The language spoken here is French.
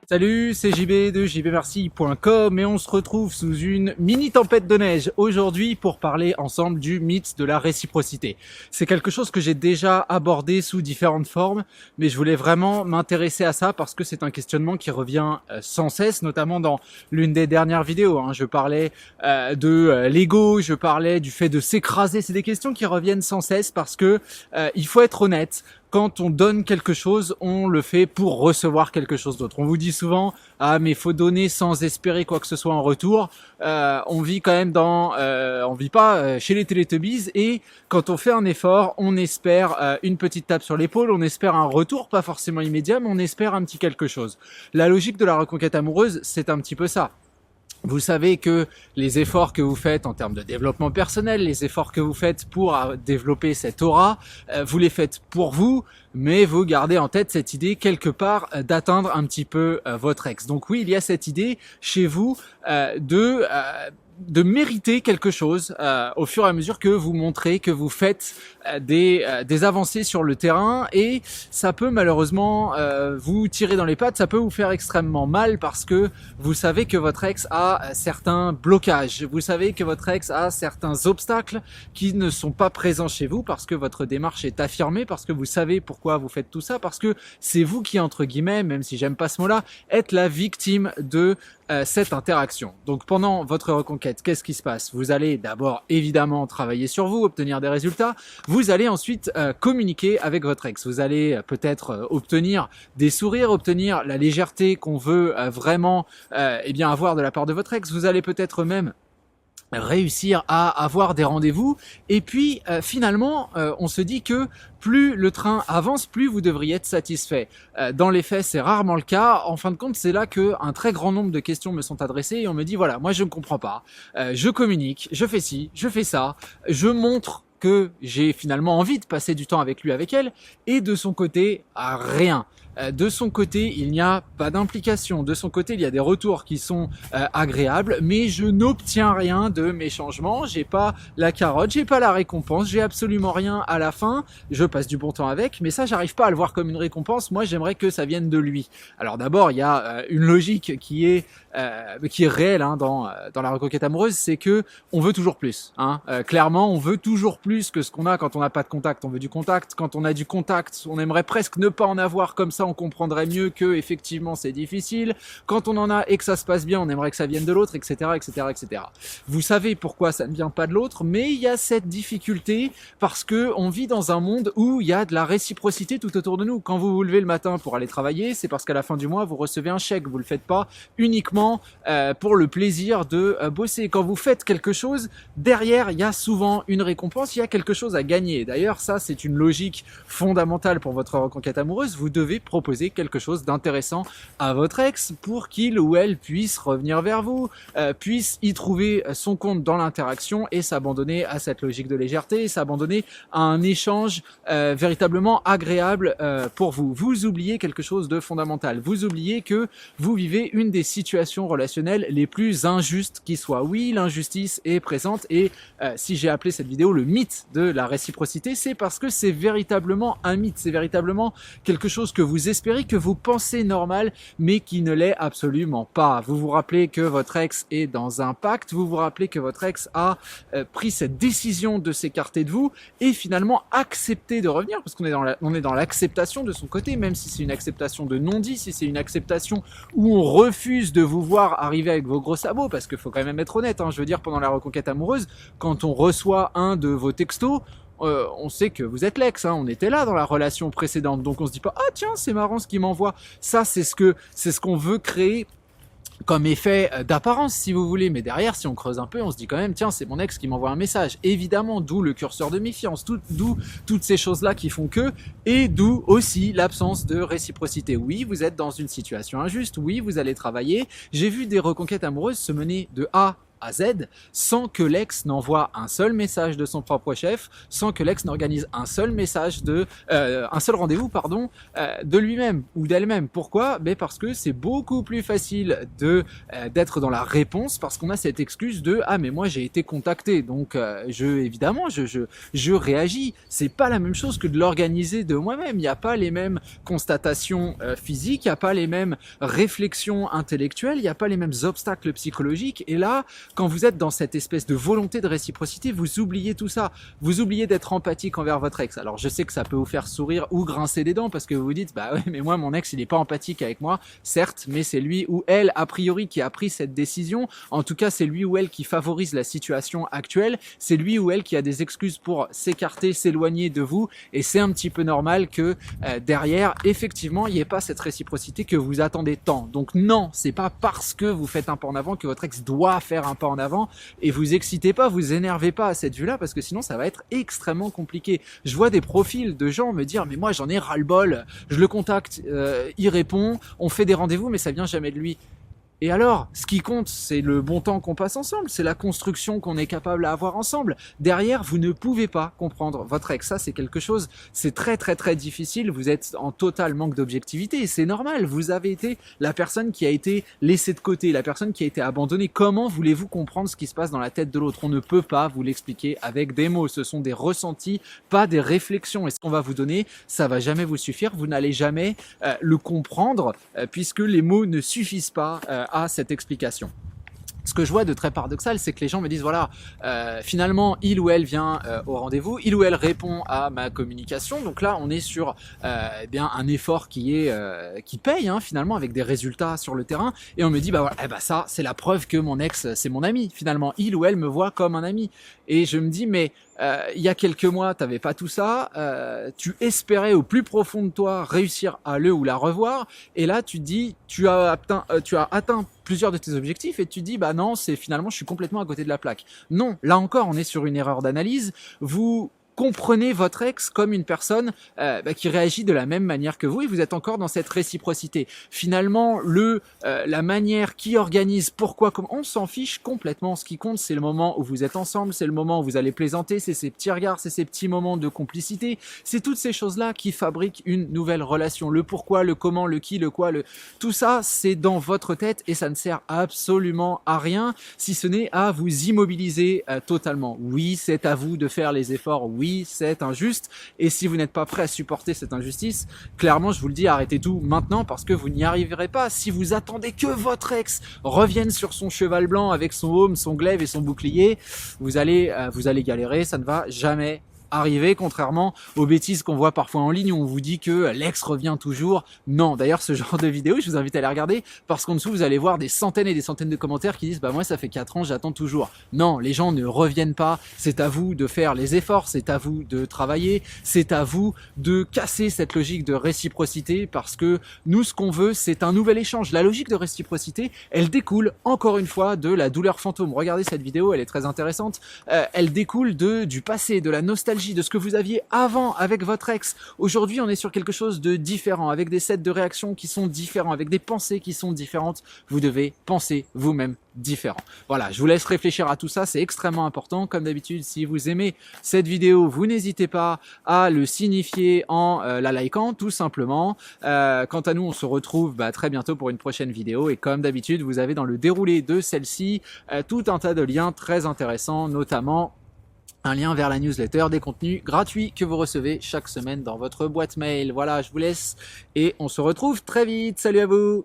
Salut, c'est JB de jbmercy.com et on se retrouve sous une mini tempête de neige aujourd'hui pour parler ensemble du mythe de la réciprocité. C'est quelque chose que j'ai déjà abordé sous différentes formes, mais je voulais vraiment m'intéresser à ça parce que c'est un questionnement qui revient sans cesse, notamment dans l'une des dernières vidéos. Je parlais de l'ego, je parlais du fait de s'écraser. C'est des questions qui reviennent sans cesse parce que il faut être honnête. Quand on donne quelque chose, on le fait pour recevoir quelque chose d'autre. On vous dit souvent « Ah, mais il faut donner sans espérer quoi que ce soit en retour ». On vit quand même on vit pas chez les Teletubbies et quand on fait un effort, on espère une petite tape sur l'épaule, on espère un retour, pas forcément immédiat, mais on espère un petit quelque chose. La logique de la reconquête amoureuse, c'est un petit peu ça. Vous savez que les efforts que vous faites en termes de développement personnel, les efforts que vous faites pour développer cette aura, vous les faites pour vous, mais vous gardez en tête cette idée quelque part d'atteindre un petit peu votre ex. Donc oui, il y a cette idée chez vous de mériter quelque chose au fur et à mesure que vous montrez que vous faites des avancées sur le terrain, et ça peut malheureusement vous tirer dans les pattes, ça peut vous faire extrêmement mal parce que vous savez que votre ex a certains blocages, vous savez que votre ex a certains obstacles qui ne sont pas présents chez vous parce que votre démarche est affirmée, parce que vous savez pourquoi vous faites tout ça, parce que c'est vous qui, entre guillemets, même si j'aime pas ce mot-là, êtes la victime de cette interaction. Donc pendant votre reconquête, qu'est-ce qui se passe? Vous allez d'abord évidemment travailler sur vous, obtenir des résultats. Vous allez ensuite communiquer avec votre ex. Vous allez peut-être obtenir des sourires, obtenir la légèreté qu'on veut vraiment avoir de la part de votre ex. Vous allez peut-être même réussir à avoir des rendez-vous, et puis finalement on se dit que plus le train avance, plus vous devriez être satisfait. Dans les faits, c'est rarement le cas. En fin de compte, c'est là que un très grand nombre de questions me sont adressées et on me dit voilà, moi je ne comprends pas, je communique, je fais ci, je fais ça, je montre que j'ai finalement envie de passer du temps avec lui, avec elle, et de son côté, rien. De son côté, il n'y a pas d'implication. De son côté, il y a des retours qui sont agréables, mais je n'obtiens rien de mes changements. J'ai pas la carotte, j'ai pas la récompense, j'ai absolument rien à la fin. Je passe du bon temps avec, mais ça, j'arrive pas à le voir comme une récompense. Moi, j'aimerais que ça vienne de lui. Alors d'abord, il y a une logique qui est réelle dans la reconquête amoureuse, c'est que on veut toujours plus. Clairement, on veut toujours plus que ce qu'on a quand on n'a pas de contact. On veut du contact. Quand on a du contact, on aimerait presque ne pas en avoir, comme ça on comprendrait mieux que effectivement c'est difficile. Quand on en a et que ça se passe bien, on aimerait que ça vienne de l'autre, etc., etc., etc. Vous savez pourquoi ça ne vient pas de l'autre, mais il y a cette difficulté parce que on vit dans un monde où il y a de la réciprocité tout autour de nous. Quand vous vous levez le matin pour aller travailler, c'est parce qu'à la fin du mois vous recevez un chèque. Vous le faites pas uniquement pour le plaisir de bosser. Quand vous faites quelque chose, derrière il y a souvent une récompense, il y a quelque chose à gagner. D'ailleurs, ça c'est une logique fondamentale pour votre reconquête amoureuse. Vous devez proposer quelque chose d'intéressant à votre ex pour qu'il ou elle puisse revenir vers vous, puisse y trouver son compte dans l'interaction et s'abandonner à cette logique de légèreté, s'abandonner à un échange véritablement agréable pour vous. Vous oubliez quelque chose de fondamental. Vous oubliez que vous vivez une des situations relationnelles les plus injustes qui soient. Oui, l'injustice est présente et si j'ai appelé cette vidéo le mythe de la réciprocité, c'est parce que c'est véritablement un mythe, c'est véritablement quelque chose que vous espérez, que vous pensez normal, mais qui ne l'est absolument pas. Vous vous rappelez que votre ex est dans un pacte, vous vous rappelez que votre ex a pris cette décision de s'écarter de vous et finalement accepté de revenir, parce qu'on est dans l'acceptation de son côté, même si c'est une acceptation de non-dit, si c'est une acceptation où on refuse de vous voir arriver avec vos gros sabots, parce qu'il faut quand même être honnête, je veux dire, pendant la reconquête amoureuse, quand on reçoit un de vos textos, on sait que vous êtes l'ex, on était là dans la relation précédente, donc on se dit pas ah tiens c'est marrant ce qu'il m'envoie. Ça c'est ce qu'on veut créer comme effet d'apparence si vous voulez, mais derrière si on creuse un peu on se dit quand même tiens c'est mon ex qui m'envoie un message, évidemment, d'où le curseur de méfiance, d'où toutes ces choses là qui font que, et d'où aussi l'absence de réciprocité. Oui, vous êtes dans une situation injuste, oui vous allez travailler, j'ai vu des reconquêtes amoureuses se mener de A à Z sans que l'ex n'envoie un seul message de son propre chef, sans que l'ex n'organise un seul message un seul rendez-vous de lui-même ou d'elle-même. Pourquoi? Parce que c'est beaucoup plus facile d'être dans la réponse parce qu'on a cette excuse de ah mais moi j'ai été contacté donc évidemment je réagis. C'est pas la même chose que de l'organiser de moi-même. Il n'y a pas les mêmes constatations physiques, il n'y a pas les mêmes réflexions intellectuelles, il n'y a pas les mêmes obstacles psychologiques. Et là, quand vous êtes dans cette espèce de volonté de réciprocité, vous oubliez tout ça. Vous oubliez d'être empathique envers votre ex. Alors je sais que ça peut vous faire sourire ou grincer des dents parce que vous vous dites bah ouais mais moi mon ex il est pas empathique avec moi, certes, mais c'est lui ou elle a priori qui a pris cette décision. En tout cas c'est lui ou elle qui favorise la situation actuelle, c'est lui ou elle qui a des excuses pour s'écarter, s'éloigner de vous, et c'est un petit peu normal que derrière effectivement il n'y ait pas cette réciprocité que vous attendez tant. Donc non, c'est pas parce que vous faites un pas en avant que votre ex doit faire un pas en avant, et vous excitez pas, vous énervez pas à cette vue-là parce que sinon ça va être extrêmement compliqué. Je vois des profils de gens me dire mais moi j'en ai ras-le-bol, je le contacte, il répond, on fait des rendez-vous mais ça vient jamais de lui. Et alors, ce qui compte, c'est le bon temps qu'on passe ensemble, c'est la construction qu'on est capable à avoir ensemble. Derrière, vous ne pouvez pas comprendre votre ex. Ça, c'est quelque chose, c'est très très très difficile. Vous êtes en total manque d'objectivité et c'est normal. Vous avez été la personne qui a été laissée de côté, la personne qui a été abandonnée. Comment voulez-vous comprendre ce qui se passe dans la tête de l'autre? On ne peut pas vous l'expliquer avec des mots. Ce sont des ressentis, pas des réflexions. Et ce qu'on va vous donner, ça va jamais vous suffire. Vous n'allez jamais le comprendre puisque les mots ne suffisent pas à cette explication. Ce que je vois de très paradoxal, c'est que les gens me disent voilà, finalement il ou elle vient au rendez-vous, il ou elle répond à ma communication, donc là on est sur bien un effort qui paye finalement avec des résultats sur le terrain, et on me dit bah voilà, ça c'est la preuve que mon ex c'est mon ami, finalement il ou elle me voit comme un ami, et je me dis mais il y a quelques mois t'avais pas tout ça, tu espérais au plus profond de toi réussir à le ou la revoir, et là tu te dis tu as atteint plusieurs de tes objectifs et tu dis bah non, c'est finalement je suis complètement à côté de la plaque. Non, là encore on est sur une erreur d'analyse. Vous comprenez votre ex comme une personne qui réagit de la même manière que vous, et vous êtes encore dans cette réciprocité. Finalement, la manière qui organise, pourquoi, comment, on s'en fiche complètement. Ce qui compte, c'est le moment où vous êtes ensemble, c'est le moment où vous allez plaisanter, c'est ces petits regards, c'est ces petits moments de complicité, c'est toutes ces choses-là qui fabriquent une nouvelle relation. Le pourquoi, le comment, le qui, le quoi, tout ça, c'est dans votre tête et ça ne sert absolument à rien si ce n'est à vous immobiliser totalement. Oui, c'est à vous de faire les efforts, oui, c'est injuste, et si vous n'êtes pas prêt à supporter cette injustice, clairement je vous le dis, arrêtez tout maintenant parce que vous n'y arriverez pas. Si vous attendez que votre ex revienne sur son cheval blanc avec son aume, son glaive et son bouclier, vous allez galérer, ça ne va jamais arriver, contrairement aux bêtises qu'on voit parfois en ligne où on vous dit que l'ex revient toujours. Non, d'ailleurs ce genre de vidéo je vous invite à les regarder parce qu'en dessous vous allez voir des centaines et des centaines de commentaires qui disent bah moi ça fait 4 ans j'attends toujours. Non, les gens ne reviennent pas, c'est à vous de faire les efforts, c'est à vous de travailler, c'est à vous de casser cette logique de réciprocité parce que nous ce qu'on veut c'est un nouvel échange. La logique de réciprocité elle découle encore une fois de la douleur fantôme. Regardez cette vidéo, elle est très intéressante, elle découle du passé, de la nostalgie, de ce que vous aviez avant avec votre ex. Aujourd'hui, on est sur quelque chose de différent, avec des sets de réactions qui sont différents, avec des pensées qui sont différentes. Vous devez penser vous-même différent. Voilà, je vous laisse réfléchir à tout ça, c'est extrêmement important. Comme d'habitude, si vous aimez cette vidéo, vous n'hésitez pas à le signifier en la likant, tout simplement. Quant à nous, on se retrouve très bientôt pour une prochaine vidéo, et comme d'habitude, vous avez dans le déroulé de celle-ci tout un tas de liens très intéressants, notamment un lien vers la newsletter, des contenus gratuits que vous recevez chaque semaine dans votre boîte mail. Voilà, je vous laisse et on se retrouve très vite. Salut à vous!